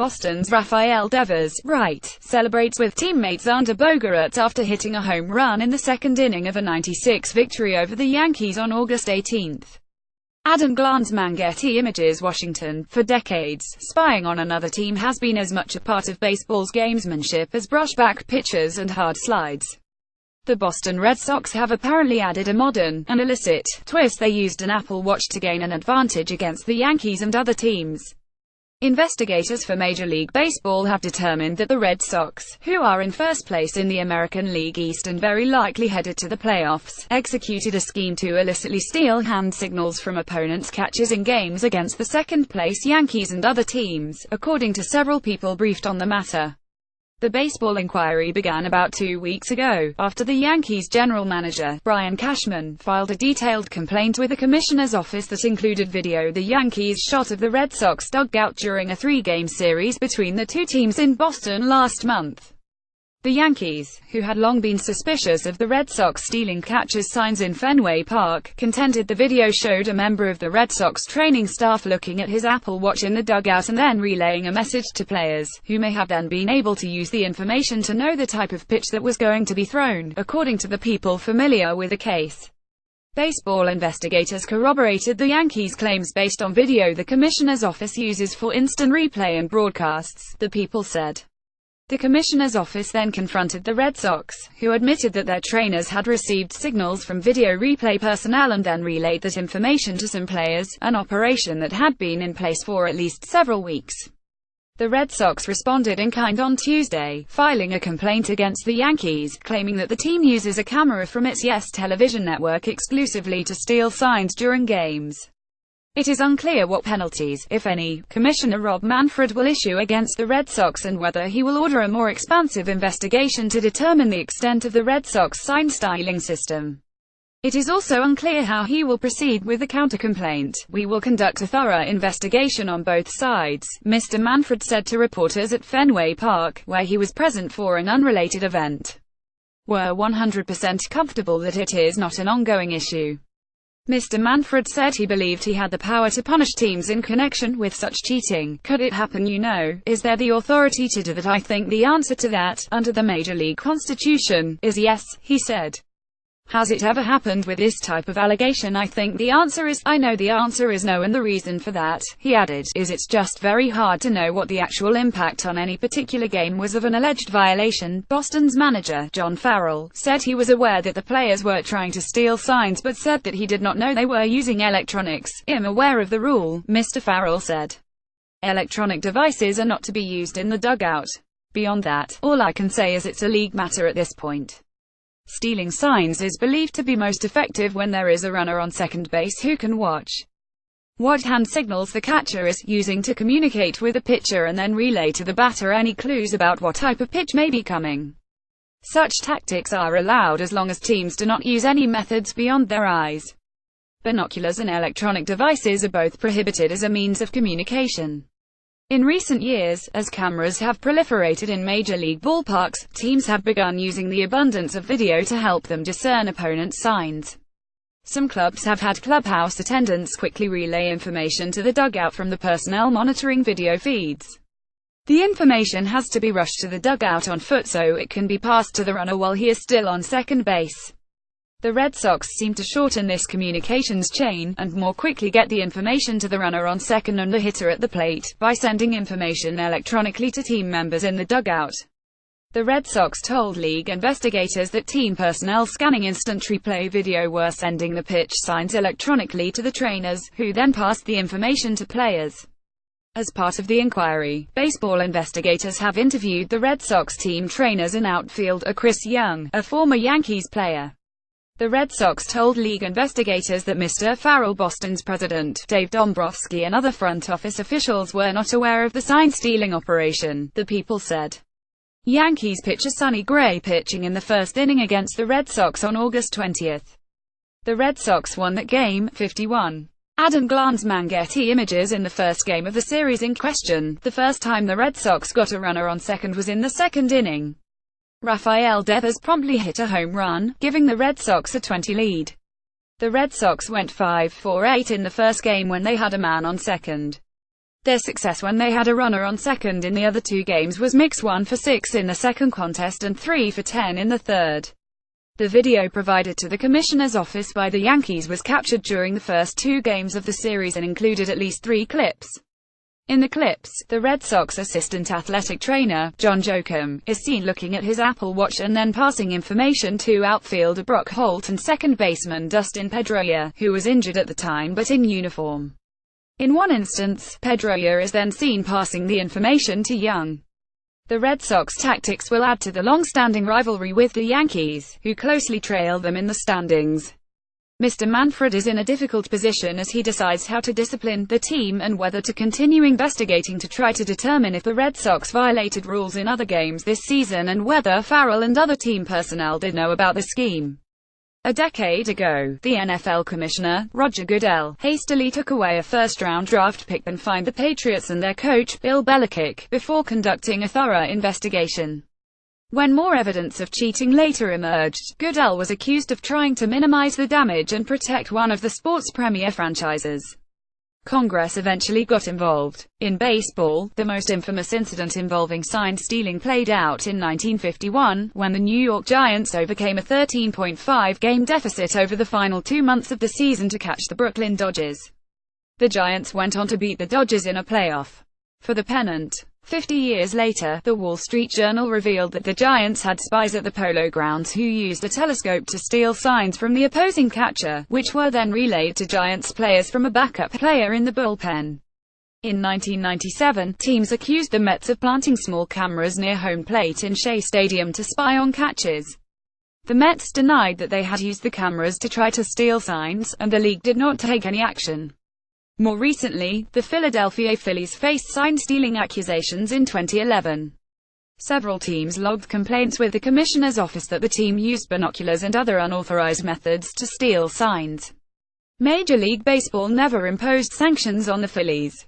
Boston's Rafael Devers, right, celebrates with teammates under Bogaerts after hitting a home run in the second inning of a 96 victory over the Yankees on August 18. Adam Glanzman. Getty Images. Washington. For decades, spying on another team has been as much a part of baseball's gamesmanship as brushback pitches and hard slides. The Boston Red Sox have apparently added a modern and illicit twist. They used an Apple Watch to gain an advantage against the Yankees and other teams. Investigators for Major League Baseball have determined that the Red Sox, who are in first place in the American League East and very likely headed to the playoffs, executed a scheme to illicitly steal hand signals from opponents' catchers in games against the second-place Yankees and other teams, according to several people briefed on the matter. The baseball inquiry began about 2 weeks ago, after the Yankees general manager, Brian Cashman, filed a detailed complaint with the commissioner's office that included video the Yankees shot of the Red Sox dugout during a three-game series between the two teams in Boston last month. The Yankees, who had long been suspicious of the Red Sox stealing catchers' signs in Fenway Park, contended the video showed a member of the Red Sox training staff looking at his Apple Watch in the dugout and then relaying a message to players, who may have then been able to use the information to know the type of pitch that was going to be thrown, according to the people familiar with the case. Baseball investigators corroborated the Yankees' claims based on video the commissioner's office uses for instant replay and broadcasts, the people said. The commissioner's office then confronted the Red Sox, who admitted that their trainers had received signals from video replay personnel and then relayed that information to some players, an operation that had been in place for at least several weeks. The Red Sox responded in kind on Tuesday, filing a complaint against the Yankees, claiming that the team uses a camera from its YES television network exclusively to steal signs during games. It is unclear what penalties, if any, Commissioner Rob Manfred will issue against the Red Sox and whether he will order a more expansive investigation to determine the extent of the Red Sox sign stealing system. It is also unclear how he will proceed with the countercomplaint. "We will conduct a thorough investigation on both sides," Mr. Manfred said to reporters at Fenway Park, where he was present for an unrelated event. "We're 100% comfortable that it is not an ongoing issue." Mr. Manfred said he believed he had the power to punish teams in connection with such cheating. "Could it happen, you know? Is there the authority to do that? I think the answer to that, under the Major League Constitution, is yes," he said. "Has it ever happened with this type of allegation? I think the answer is, I know the answer is no, and the reason for that," he added, "is it's just very hard to know what the actual impact on any particular game was of an alleged violation." Boston's manager, John Farrell, said he was aware that the players were trying to steal signs but said that he did not know they were using electronics. "I'm aware of the rule," Mr. Farrell said. "Electronic devices are not to be used in the dugout. Beyond that, all I can say is it's a league matter at this point." Stealing signs is believed to be most effective when there is a runner on second base who can watch what hand signals the catcher is using to communicate with the pitcher and then relay to the batter any clues about what type of pitch may be coming. Such tactics are allowed as long as teams do not use any methods beyond their eyes. Binoculars and electronic devices are both prohibited as a means of communication. In recent years, as cameras have proliferated in major league ballparks, teams have begun using the abundance of video to help them discern opponents' signs. Some clubs have had clubhouse attendants quickly relay information to the dugout from the personnel monitoring video feeds. The information has to be rushed to the dugout on foot so it can be passed to the runner while he is still on second base. The Red Sox seem to shorten this communications chain, and more quickly get the information to the runner on second and the hitter at the plate, by sending information electronically to team members in the dugout. The Red Sox told league investigators that team personnel scanning instant replay video were sending the pitch signs electronically to the trainers, who then passed the information to players. As part of the inquiry, baseball investigators have interviewed the Red Sox team trainers and outfielder Chris Young, a former Yankees player. The Red Sox told league investigators that Mr. Farrell, Boston's president, Dave Dombrowski and other front office officials were not aware of the sign-stealing operation, the people said. Yankees pitcher Sonny Gray pitching in the first inning against the Red Sox on August 20. The Red Sox won that game, 51. Adam Glanzman. Getty Images. In the first game of the series in question, the first time the Red Sox got a runner on second was in the second inning. Rafael Devers promptly hit a home run, giving the Red Sox a 20 lead. The Red Sox went 5 for 8 in the first game when they had a man on second. Their success when they had a runner on second in the other two games was mixed: 1 for 6 in the second contest and 3 for 10 in the third. The video provided to the commissioner's office by the Yankees was captured during the first two games of the series and included at least 3 clips. In the clips, the Red Sox assistant athletic trainer, John Jochum, is seen looking at his Apple Watch and then passing information to outfielder Brock Holt and second baseman Dustin Pedroia, who was injured at the time but in uniform. In one instance, Pedroia is then seen passing the information to Young. The Red Sox tactics will add to the long-standing rivalry with the Yankees, who closely trail them in the standings. Mr. Manfred is in a difficult position as he decides how to discipline the team and whether to continue investigating to try to determine if the Red Sox violated rules in other games this season and whether Farrell and other team personnel did know about the scheme. A decade ago, the NFL commissioner, Roger Goodell, hastily took away a first-round draft pick and fined the Patriots and their coach, Bill Belichick, before conducting a thorough investigation. When more evidence of cheating later emerged, Goodell was accused of trying to minimize the damage and protect one of the sport's premier franchises. Congress eventually got involved. In baseball, the most infamous incident involving sign stealing played out in 1951, when the New York Giants overcame a 13.5-game deficit over the final 2 months of the season to catch the Brooklyn Dodgers. The Giants went on to beat the Dodgers in a playoff for the pennant. 50 years later, the Wall Street Journal revealed that the Giants had spies at the Polo Grounds who used a telescope to steal signs from the opposing catcher, which were then relayed to Giants players from a backup player in the bullpen. In 1997, teams accused the Mets of planting small cameras near home plate in Shea Stadium to spy on catches. The Mets denied that they had used the cameras to try to steal signs, and the league did not take any action. More recently, the Philadelphia Phillies faced sign-stealing accusations in 2011. Several teams logged complaints with the commissioner's office that the team used binoculars and other unauthorized methods to steal signs. Major League Baseball never imposed sanctions on the Phillies.